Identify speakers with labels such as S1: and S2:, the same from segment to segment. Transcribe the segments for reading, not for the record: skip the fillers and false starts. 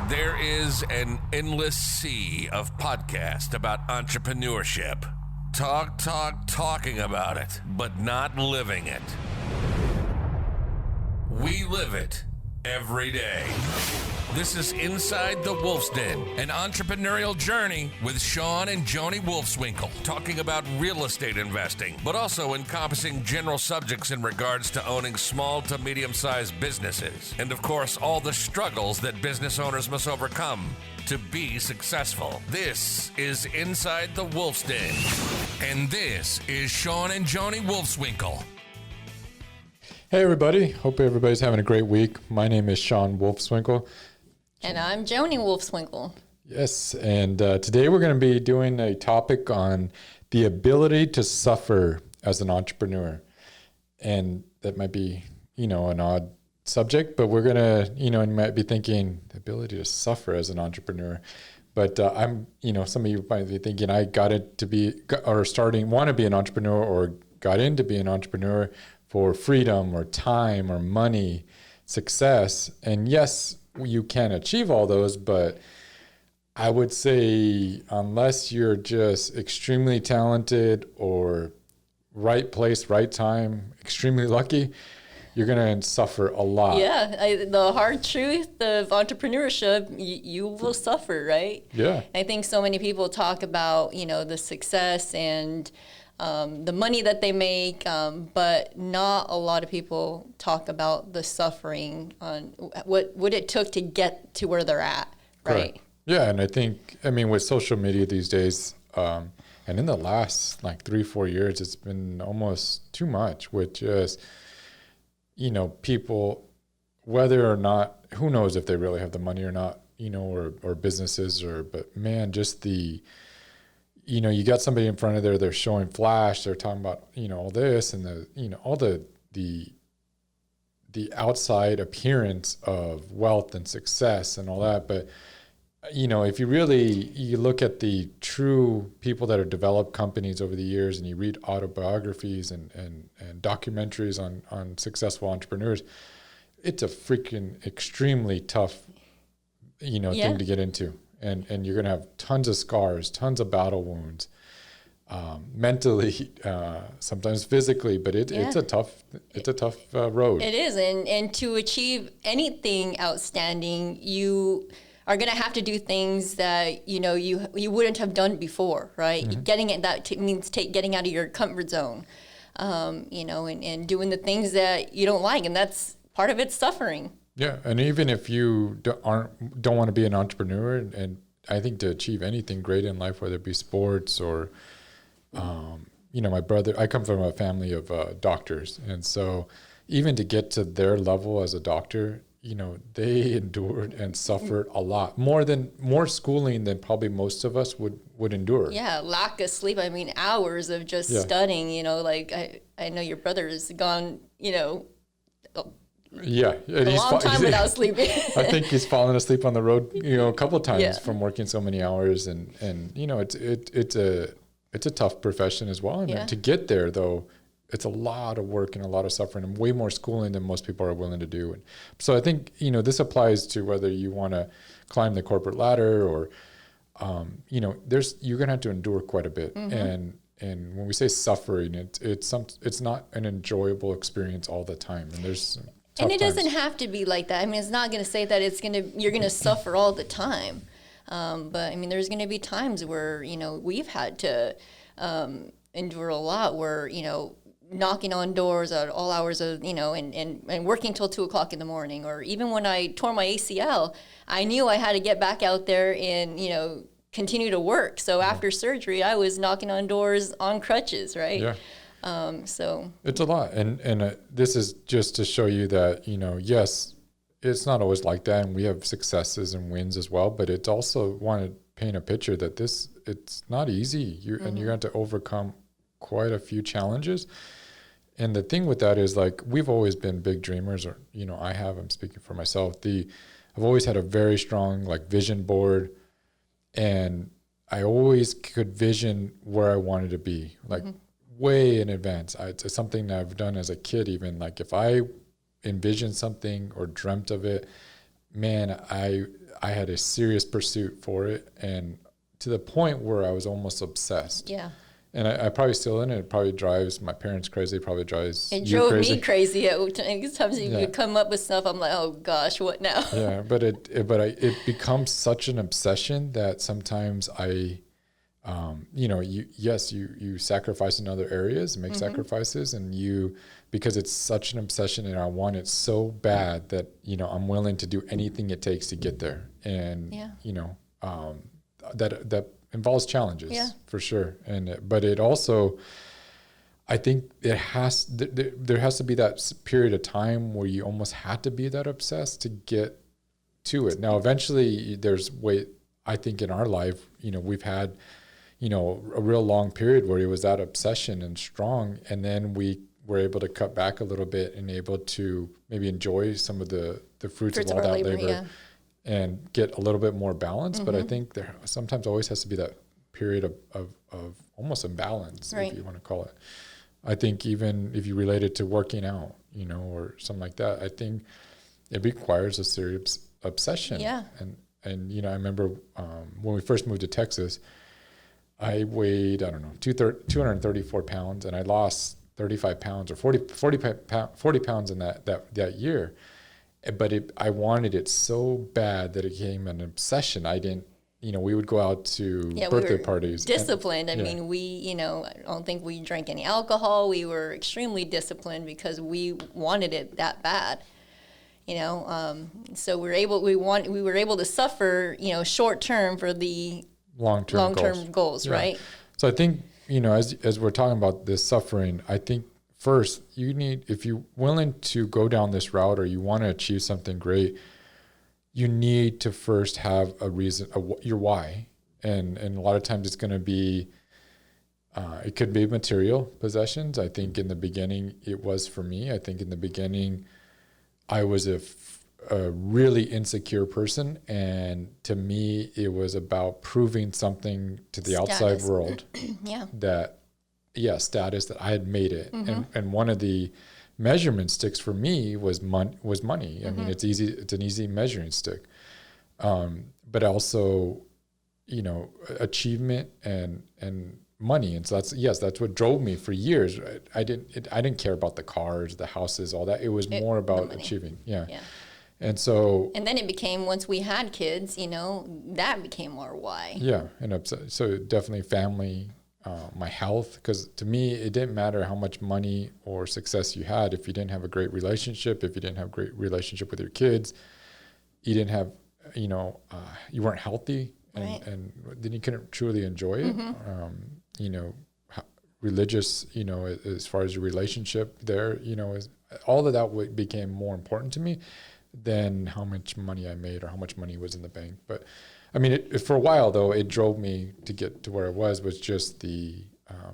S1: There is an endless sea of podcasts about entrepreneurship. Talking about it, but not living it. We live it every day. This is Inside the Wolf's Den, an entrepreneurial journey with Shawn and Joni Wolfswinkle, talking about real estate investing, but also encompassing general subjects in regards to owning small to medium-sized businesses, and of course, all the struggles that business owners must overcome to be successful. This is Inside the Wolf's Den, and this is Shawn and Joni Wolfswinkle.
S2: Hey everybody, hope everybody's having a great week. My name is Shawn Wolfswinkle.
S3: And I'm Joni Wolfswinkle.
S2: Yes, and today we're going to be doing a topic on the ability to suffer as an entrepreneur. And that might be, an odd subject, but we're going to, you might be thinking the ability to suffer as an entrepreneur. But some of you might be thinking I want to be an entrepreneur or got into being an entrepreneur for freedom or time or money, success. And yes, you can achieve all those, but I would say unless you're just extremely talented or right place, right time, extremely lucky, you're going to suffer a lot.
S3: Yeah, the hard truth of entrepreneurship, you will suffer, right?
S2: Yeah.
S3: I think so many people talk about, the success and the money that they make, but not a lot of people talk about the suffering on what it took to get to where they're at, right?
S2: Correct. Yeah, and I think, with social media these days, and in the last 3-4 years, it's been almost too much with just, people, whether or not, who knows if they really have the money or not, or businesses but man, just the, you got somebody in front of there, they're showing flash, they're talking about, all this and all the outside appearance of wealth and success and all that. But, if you look at the true people that have developed companies over the years and you read autobiographies and documentaries on successful entrepreneurs, it's a freaking extremely tough, thing to get into. And you're going to have tons of scars, tons of battle wounds, mentally, sometimes physically, but it's a tough road.
S3: It is, and to achieve anything outstanding, you are going to have to do things that you wouldn't have done before, right? Mm-hmm. Means getting out of your comfort zone, and doing the things that you don't like, and that's part of it's suffering.
S2: Yeah, and even if you don't want to be an entrepreneur, and I think to achieve anything great in life, whether it be sports or, my brother, I come from a family of doctors, and so even to get to their level as a doctor, they endured and suffered a lot, more schooling than probably most of us would endure.
S3: Yeah, lack of sleep. Hours of just studying. I know your brother has gone,
S2: Yeah,
S3: a long time without sleeping.
S2: I think he's fallen asleep on the road, a couple of times from working so many hours, and it's a tough profession as well. And to get there, though, it's a lot of work and a lot of suffering and way more schooling than most people are willing to do. And so I think this applies to whether you want to climb the corporate ladder or you're gonna have to endure quite a bit. Mm-hmm. And when we say suffering, it's not an enjoyable experience all the time, and there's
S3: and it doesn't have to be like that. It's not going to say that you're going to suffer all the time. But there's going to be times where, we've had to endure a lot where, knocking on doors at all hours of, and working till 2:00 in the morning. Or even when I tore my ACL, I knew I had to get back out there and, continue to work. So after surgery, I was knocking on doors on crutches, right?
S2: Yeah.
S3: So
S2: it's a lot, and this is just to show you that yes, it's not always like that, and we have successes and wins as well. But it's also want to paint a picture that it's not easy. And you're going to have to overcome quite a few challenges. And the thing with that is we've always been big dreamers, or I'm speaking for myself. I've always had a very strong vision board, and I always could vision where I wanted to be, way in advance. It's something that I've done as a kid, even like if I envisioned something or dreamt of it, man, I had a serious pursuit for it, and to the point where I was almost obsessed.
S3: Yeah.
S2: And I probably still in it. It probably drives my parents crazy. It probably drives
S3: It
S2: you
S3: drove
S2: crazy.
S3: me crazy. Sometimes you come up with stuff, I'm like, oh gosh, what now?
S2: Yeah, but it becomes such an obsession that sometimes you sacrifice in other areas, make sacrifices, and because it's such an obsession and I want it so bad that, I'm willing to do anything it takes to get there. And, that involves challenges for sure. But it also, I think there has to be that period of time where you almost had to be that obsessed to get to it. Now, eventually I think in our life, we've had, a real long period where it was that obsession and strong. And then we were able to cut back a little bit and able to maybe enjoy some of the fruits of all that labor and get a little bit more balance. But I think there sometimes always has to be that period of almost imbalance, if you want to call it. I think even if you relate it to working out, or something like that, I think it requires a serious obsession. Yeah. And I remember when we first moved to Texas, I weighed, 234 pounds, and I lost 35 pounds or 40 pounds in that year. But I wanted it so bad that it became an obsession. I didn't, we would go out to birthday parties.
S3: Disciplined. I mean, I don't think we drank any alcohol. We were extremely disciplined because we wanted it that bad. So we were able to suffer, short term for the long-term goals, right?
S2: So I think, as we're talking about this suffering, I think first if you're willing to go down this route or you want to achieve something great, you need to first have a reason, your why. And a lot of times it's going to be, it could be material possessions. I think in the beginning it was for me. I think in the beginning I was a really insecure person, and to me it was about proving something to the outside world status, that I had made it. And one of the measurement sticks for me was money. I mean, it's an easy measuring stick, but also achievement and money. And so that's what drove me for years. I didn't care about the cars, the houses, all that. It was more about achieving. And then it became, once we had kids, that became our why. Yeah. And so definitely family, my health, because to me, it didn't matter how much money or success you had. If you didn't have a great relationship, if you didn't have a great relationship with your kids, you didn't have, you weren't healthy, and then you couldn't truly enjoy it. Religious, as far as your relationship there, all of that became more important to me than how much money I made or how much money was in the bank. But I mean, for a while though, it drove me to get to where I was just the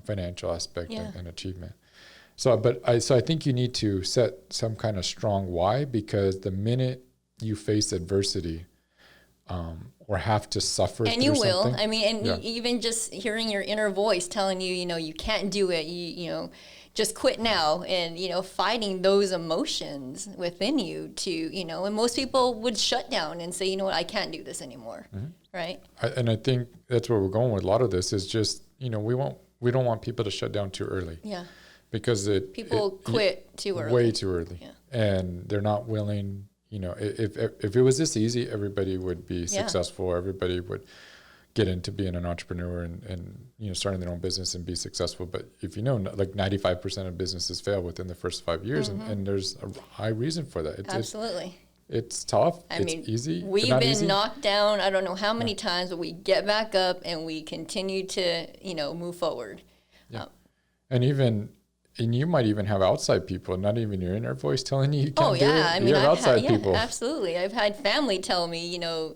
S2: financial aspect and achievement. So I think you need to set some kind of strong why, because the minute you face adversity, or have to suffer, and you will. Something, I mean, and even just hearing your inner voice telling you, you can't do it. You just quit now, and fighting those emotions within you to and most people would shut down and say, you know what, I can't do this anymore, right? And I think that's where we're going with a lot of this is just we don't want people to shut down too early, because people quit too early, way too early, and they're not willing. If it was this easy, everybody would be successful. Everybody would get into being an entrepreneur and starting their own business and be successful. But if like 95% of businesses fail within the first 5 years, and there's a high reason for that. Absolutely. It's tough. It's easy. We've been knocked down, I don't know how many times, but we get back up and we continue to, move forward. Yeah. And you might even have outside people, not even your inner voice telling you can't do it. I mean, you have outside people. Absolutely. I've had family tell me,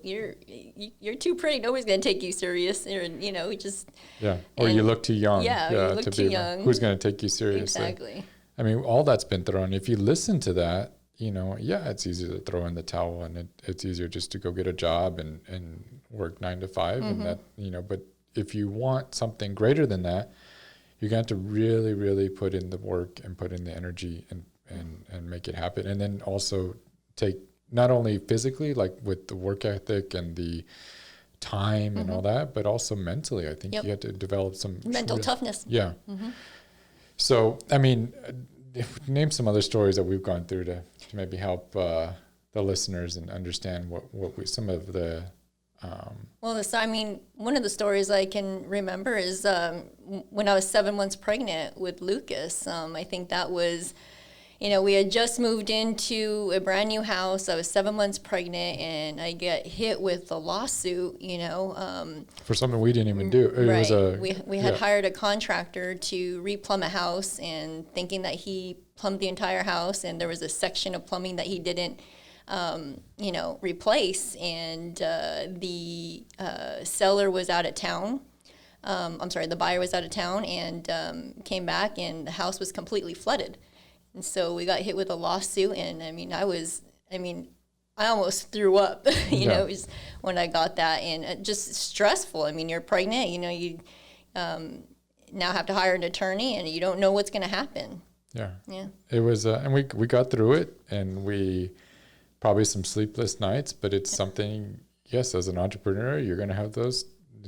S2: you're too pretty. Nobody's going to take you serious. Or you look too young. Yeah, you look too young. Who's going to take you seriously? Exactly. I mean, all that's been thrown. If you listen to that, it's easy to throw in the towel, and it's easier just to go get a job and work 9 to 5, and that, but if you want something greater than that, you're going to have to really, really put in the work and put in the energy and make it happen. And then also take not only physically, like with the work ethic and the time and all that, but also mentally. I think you have to develop some
S3: mental toughness.
S2: Yeah. So, I mean, name some other stories that we've gone through to maybe help the listeners and understand what some of the.
S3: Well, I mean, one of the stories I can remember is when I was 7 months pregnant with Lucas. I think that was, we had just moved into a brand new house. I was 7 months pregnant, and I get hit with a lawsuit,
S2: For something we didn't even do. It
S3: right. We had hired a contractor to replumb a house, and thinking that he plumbed the entire house, and there was a section of plumbing that he didn't replace, and the seller was out of town. The buyer was out of town, and came back, and the house was completely flooded. And so we got hit with a lawsuit, and I almost threw up, when I got that, and just stressful. I mean, you're pregnant, you now have to hire an attorney, and you don't know what's going to happen.
S2: Yeah. It was, and we got through it, and we probably some sleepless nights, but it's something, yes, as an entrepreneur, you're going to have those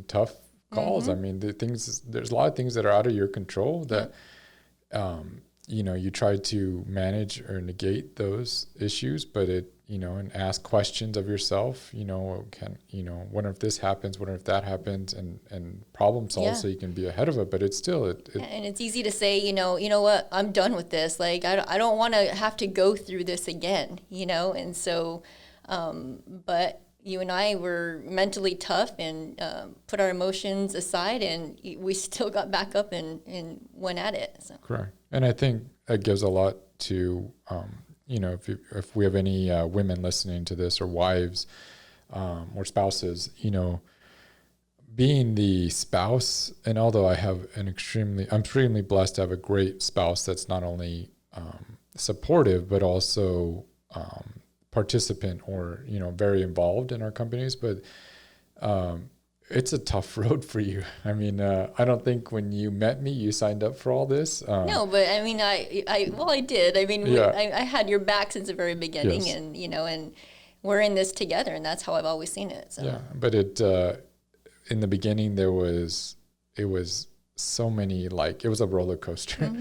S2: tough calls. I mean, there's a lot of things that are out of your control that, you try to manage or negate those issues, but and ask questions of yourself, what if this happens, what if that happens, and problem solve so you can be ahead of it. But it's still,
S3: and it's easy to say, you know what, I'm done with this. Like, I don't want to have to go through this again, and so, but you and I were mentally tough and put our emotions aside, and we still got back up and went at it. So.
S2: Correct. And I think it gives a lot to, if we have any women listening to this, or wives or spouses, being the spouse, and although I'm extremely blessed to have a great spouse that's not only supportive, but also participant, or very involved in our companies, but it's a tough road for you. I mean, I don't think when you met me, you signed up for all this.
S3: No, but I mean, I did. I mean, I had your back since the very beginning, and and we're in this together, and that's how I've always seen it. So. Yeah,
S2: but in the beginning, it was so many, like, it was a roller coaster.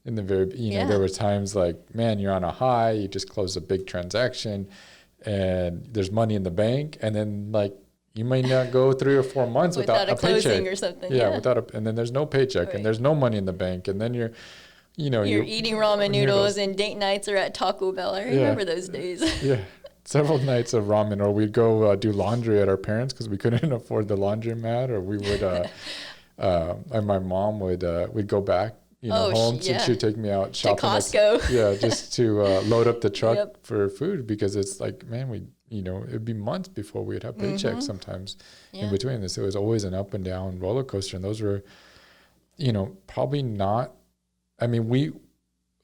S2: In the very, there were times like, man, you're on a high, you just closed a big transaction, and there's money in the bank, and then like, you might not go 3 or 4 months without a paycheck
S3: or something.
S2: Yeah, and then there's no paycheck, and there's no money in the bank, and then you're
S3: eating ramen noodles, and date nights are at Taco Bell. I remember those days.
S2: Several nights of ramen, or we'd go do laundry at our parents' because we couldn't afford the laundromat, or we would, and my mom would, we'd go back, home, so she'd take me out shopping
S3: to Costco.
S2: Just to load up the truck for food, because it's like, man, it'd be months before we'd have paychecks sometimes in between this. It was always an up and down roller coaster. And those were, probably not, I mean, we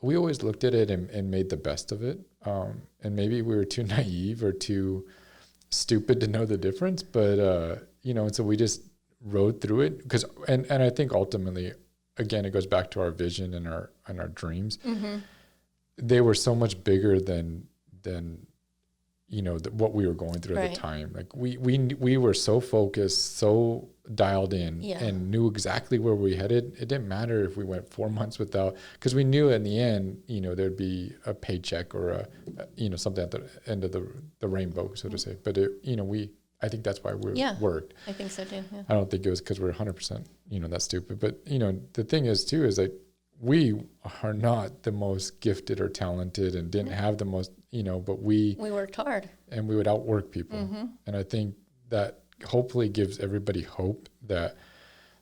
S2: always looked at it and made the best of it. And maybe we were too naive or too stupid to know the difference, but, and so we just rode through it and I think ultimately, again, it goes back to our vision and our dreams. They were so much bigger than what we were going through at the time. Like we were so focused, so dialed in, and knew exactly where we headed. It didn't matter if we went 4 months without, because we knew in the end, there'd be a paycheck or something at the end of the rainbow, so to say. But I think that's why we worked.
S3: I think so too. Yeah.
S2: I don't think it was because we're 100%, that's stupid. But the thing is too is that we are not the most gifted or talented, and didn't have the most, but we
S3: worked hard,
S2: and we would outwork people. And I think that hopefully gives everybody hope that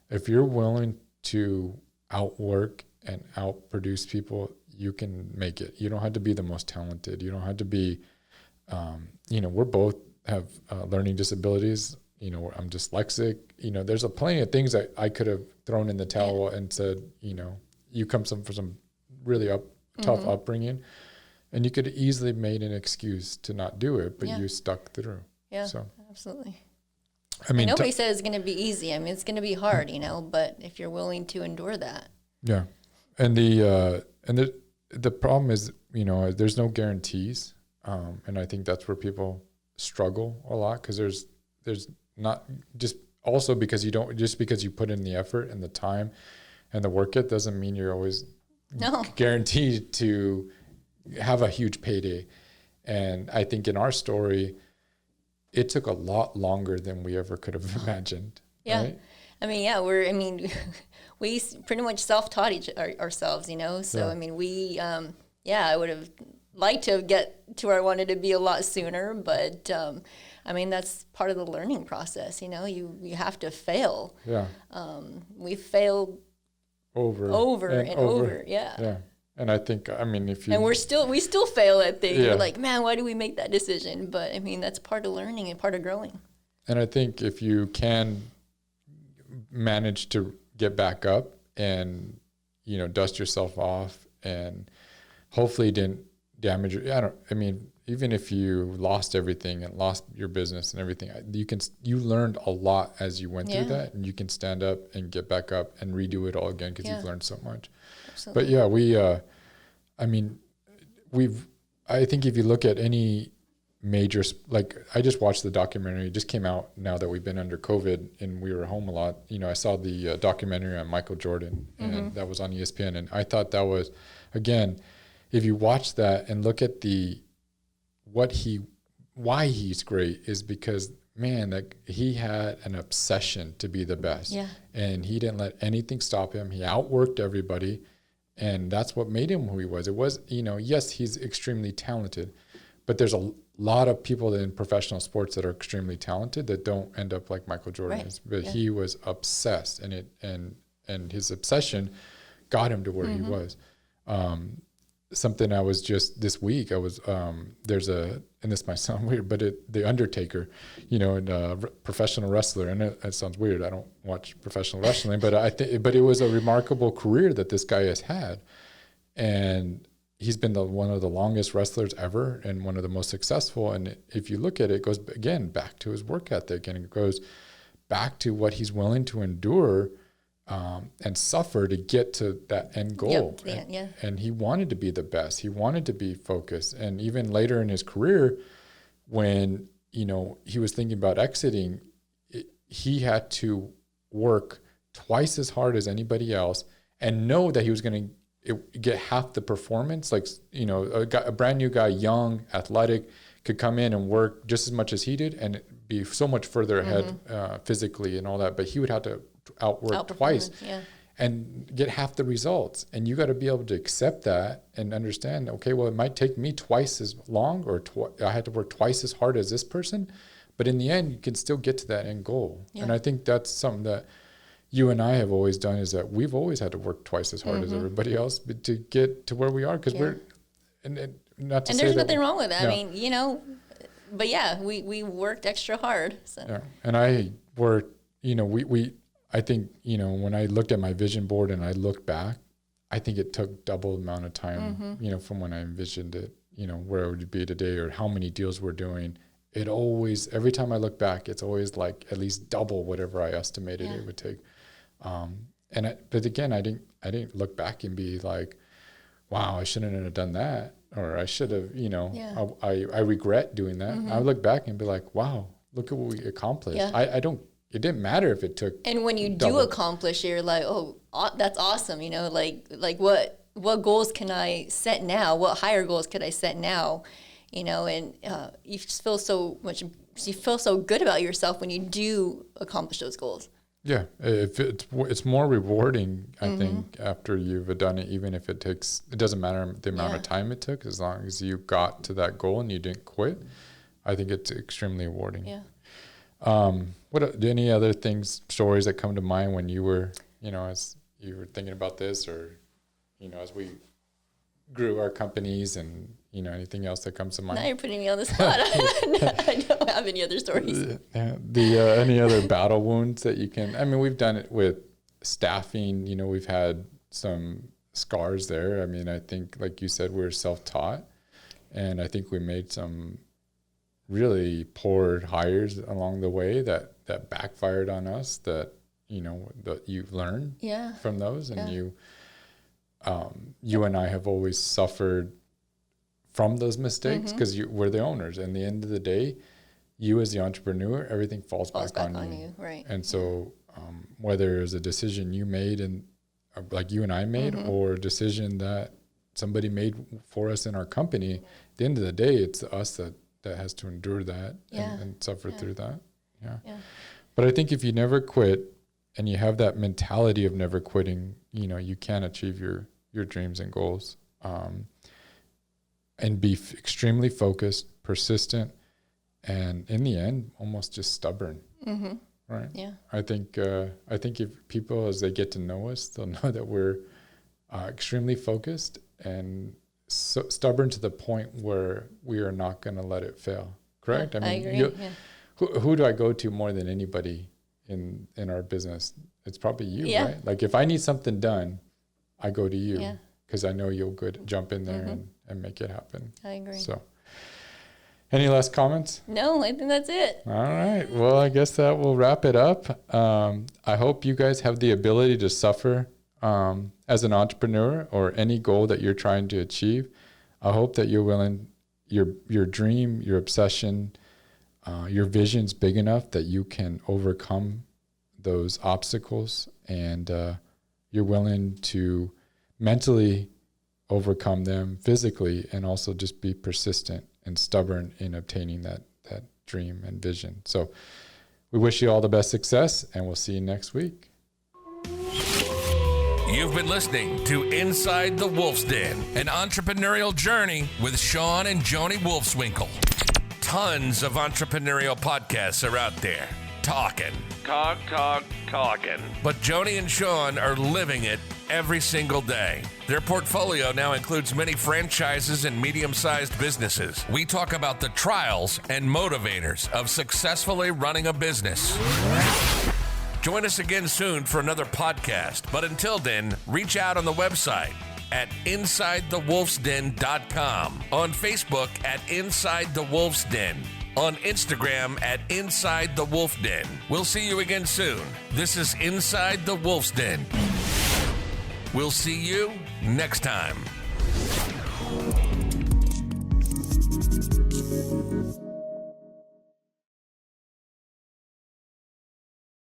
S2: if you're willing to outwork and outproduce people, you can make it. You don't have to be the most talented. You don't have to be, we're both have learning disabilities. I'm dyslexic. There's plenty of things that I could have thrown in the towel and said, you come from some really tough upbringing, and you could easily made an excuse to not do it, but you stuck through.
S3: Yeah,
S2: so
S3: absolutely.
S2: I mean,
S3: nobody says it's going to be easy. I mean, it's going to be hard, but if you're willing to endure that.
S2: Yeah. And the problem is, there's no guarantees. And I think that's where people struggle a lot, because there's not just also because you put in the effort and the time and the work, it doesn't mean you're always guaranteed to have a huge payday. And I think in our story, it took a lot longer than we ever could have imagined.
S3: Yeah.
S2: Right?
S3: We pretty much self-taught ourselves, So,
S2: Yeah.
S3: I would have liked to get to where I wanted to be a lot sooner, but, that's part of the learning process, you have to fail.
S2: Yeah.
S3: We failed over and over. Yeah.
S2: Yeah. And I think, if you...
S3: And we still fail at things.
S2: Yeah.
S3: We're like, man, why do we make that decision? But, that's part of learning and part of growing.
S2: And I think if you can manage to get back up and, dust yourself off, and hopefully didn't damage even if you lost everything and lost your business and everything, you learned a lot as you went through that, and you can stand up and get back up and redo it all again, because you've learned so much. Absolutely. But I think if you look at any major, like I just watched the documentary, it just came out now that we've been under COVID and we were home a lot. I saw the documentary on Michael Jordan, and that was on ESPN. And I thought that was, again, if you watch that and look at why he's great, is because, man, like he had an obsession to be the best.
S3: Yeah. And
S2: he didn't let anything stop him. He outworked everybody. And that's what made him who he was. It was, yes, he's extremely talented, but there's a lot of people in professional sports that are extremely talented that don't end up like Michael Jordan is. But he was obsessed, and his obsession got him to where he was. Something I was just this week, I was and this might sound weird, but the Undertaker, professional wrestler, and it sounds weird. I don't watch professional wrestling, but but it was a remarkable career that this guy has had, and he's been one of the longest wrestlers ever and one of the most successful. And if you look at it, it goes again back to his work ethic, and it goes back to what he's willing to endure and suffer to get to that end goal. And he wanted to be the best. He wanted to be focused. And even later in his career, when he was thinking about exiting, he had to work twice as hard as anybody else and know that he was going to get half the performance. Like, a brand new guy, young, athletic, could come in and work just as much as he did and be so much further ahead physically and all that. But he would have to outwork twice and get half the results. And you got to be able to accept that and understand, okay, well, it might take me twice as long, or I had to work twice as hard as this person. But in the end, you can still get to that end goal. And I think that's something that you and I have always done, is that we've always had to work twice as hard as everybody else to get to where we are, because we're, and not to
S3: and
S2: say
S3: there's
S2: that
S3: nothing wrong with that.
S2: No.
S3: But we worked extra hard. So.
S2: Yeah. And I worked, I think, when I looked at my vision board and I looked back, I think it took double the amount of time, from when I envisioned it, where it would be today or how many deals we're doing. It always, every time I look back, it's always like at least double whatever I estimated it would take. But again, I didn't look back and be like, wow, I shouldn't have done that. Or I should have, I regret doing that. I would look back and be like, wow, look at what we accomplished. Yeah. It didn't matter if it took. And
S3: when you do accomplish it, you're like, oh, that's awesome. Like what goals can I set now? What higher goals could I set now? And you just feel you feel so good about yourself when you do accomplish those goals.
S2: Yeah, if it's more rewarding, I think, after you've done it, even if it doesn't matter the amount of time it took, as long as you got to that goal and you didn't quit, I think it's extremely rewarding.
S3: Yeah.
S2: Any other stories that come to mind when you were, as you were thinking about this, or, as we grew our companies, and, anything else that comes to mind?
S3: Now you're putting me on the spot. I don't have any other stories.
S2: Any other battle wounds that you can, we've done it with staffing, we've had some scars there. I think, like you said, we're self-taught, and I think we made some really poor hires along the way that backfired on us, that, that you learn from those, and you and I have always suffered from those mistakes because we're the owners. And at the end of the day, you as the entrepreneur, everything falls back on you.
S3: Right.
S2: And so whether it was a decision you made and like you and I made or a decision that somebody made for us in our company, at the end of the day, it's us that has to endure that and suffer through that. Yeah. But I think if you never quit and you have that mentality of never quitting, you know, you can achieve your dreams and goals, and be extremely focused, persistent, and in the end, almost just stubborn. Right.
S3: Yeah.
S2: I think if people, as they get to know us, they'll know that we're extremely focused and so stubborn to the point where we are not going to let it fail. Correct?
S3: Yeah, I agree.
S2: Who do I go to more than anybody in our business? It's probably you, right? Like if I need something done, I go to you because I know you'll jump in there and make it happen.
S3: I agree.
S2: So, any last comments?
S3: No, I think that's it.
S2: All right. Well, I guess that will wrap it up. I hope you guys have the ability to suffer as an entrepreneur or any goal that you're trying to achieve. I hope that you're willing, your dream, your obsession, your vision's big enough that you can overcome those obstacles, and you're willing to mentally overcome them physically, and also just be persistent and stubborn in obtaining that dream and vision. So we wish you all the best success, and we'll see you next week.
S1: You've been listening to Inside the Wolf's Den, an entrepreneurial journey with Shawn and Joni Wolfswinkle. Tons of entrepreneurial podcasts are out there. Talking. But Joni and Shawn are living it every single day. Their portfolio now includes many franchises and medium-sized businesses. We talk about the trials and motivators of successfully running a business. Join us again soon for another podcast. But until then, reach out on the website at InsideTheWolfsDen.com, on Facebook at Inside the Wolf's Den, on Instagram at Inside the Wolf Den. We'll see you again soon. This is Inside the Wolf's Den. We'll see you next time.